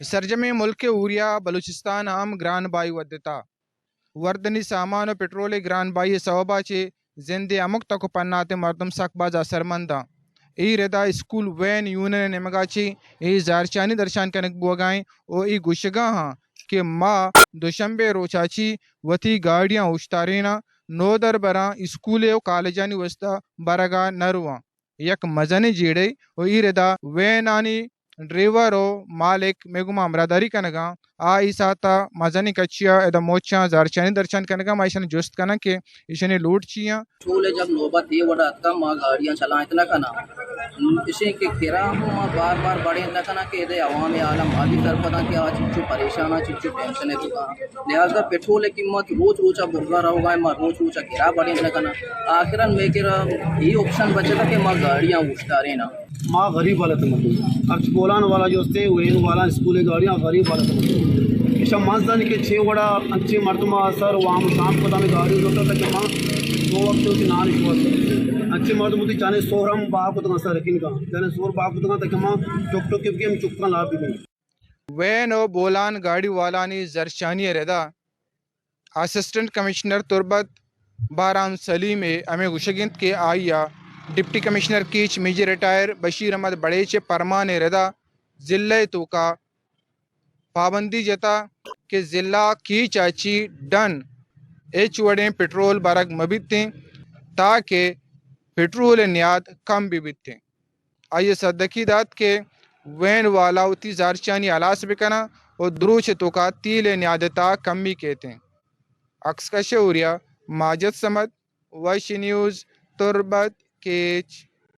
سرجم ملک اوریا بلوچستان عام گران بائی ودتا وردنی سامان و پٹرول گران بائی صوبہ چے زندے امک تک پنات مردم سک بازا سرمندہ ای ردا اسکول وین یونین نمگا چی ای زارچانی درشان کنک بوگائیں او ای گوشگاں ہاں کہ ماں دوشنبے روچاچی وتی گاڑیاں اشتارینا نو در براں اسکول و کالجانی وسطہ برگا نرواں یک مزنی جیڑے او ای ردا وین آنی ڈریور و مالک میگما امراداری کنگا آئی ساتا مزنی کچیا ادا موچاں زارچانی درچان کنگا ما ایشن جست کنن کہ ایشنی لوٹ چیاں ٹھولے جب نوبت یہ وڑا کا ماں گاڑیاں چلائیں اتنا کنا اسی کے کرا ماں بار بار بڑے اتنا کنا کہ دے عوام عالم آدھی طرف پتا کہ آج چچو پریشانہ چچو ٹینشن ہے تو لہذا پیٹرول قیمت روز روچا برگا رہو گا ماں روز روچا کرا بڑے اتنا کنا آخراً میں کرا یہ آپشن بچے تھا کہ ماں گاڑیاں اشتارے نا ماں غریب والا تھا مطلب ارچ بولان والا جو تھے وین والا اسکول گاڑیاں غریب والا تھا مطلب ایسا مزدن کے چھ وڑا اچھے مردمہ سر وہاں شام کو تمہیں گاڑی ہوتا تھا کہ ماں دو وقت ہوتی نان اشوا اچھے مرد ہوتی چاہنے سورم باپ کو سر رکھن کا چاہنے سور باپ کو تک ماں ٹک ٹک کے ہم چکا لا بھی گئی وین و بولان گاڑی والانی زرچانی ردا اسسٹنٹ کمشنر تربت باران سلیم ہمیں گشگنت کے آئیا deputy commissioner Kech major retired Bashir Ahmed Barech پرمان ردا ضلع تو کا پابندی جتا کہ ضلع کی چاچی ڈن ایچ وڑیں پٹرول برگ مبتیں تاکہ پٹرول نیاد کم بھی بتیں آئیے صدقی داد کے وین والا اتی زارچانی علاس بکنا اور دروچ تو کا تیل نیادتا کمی کہتے ہیں عکس کا شعوریہ ماجد سمد وش نیوز تربت کیچ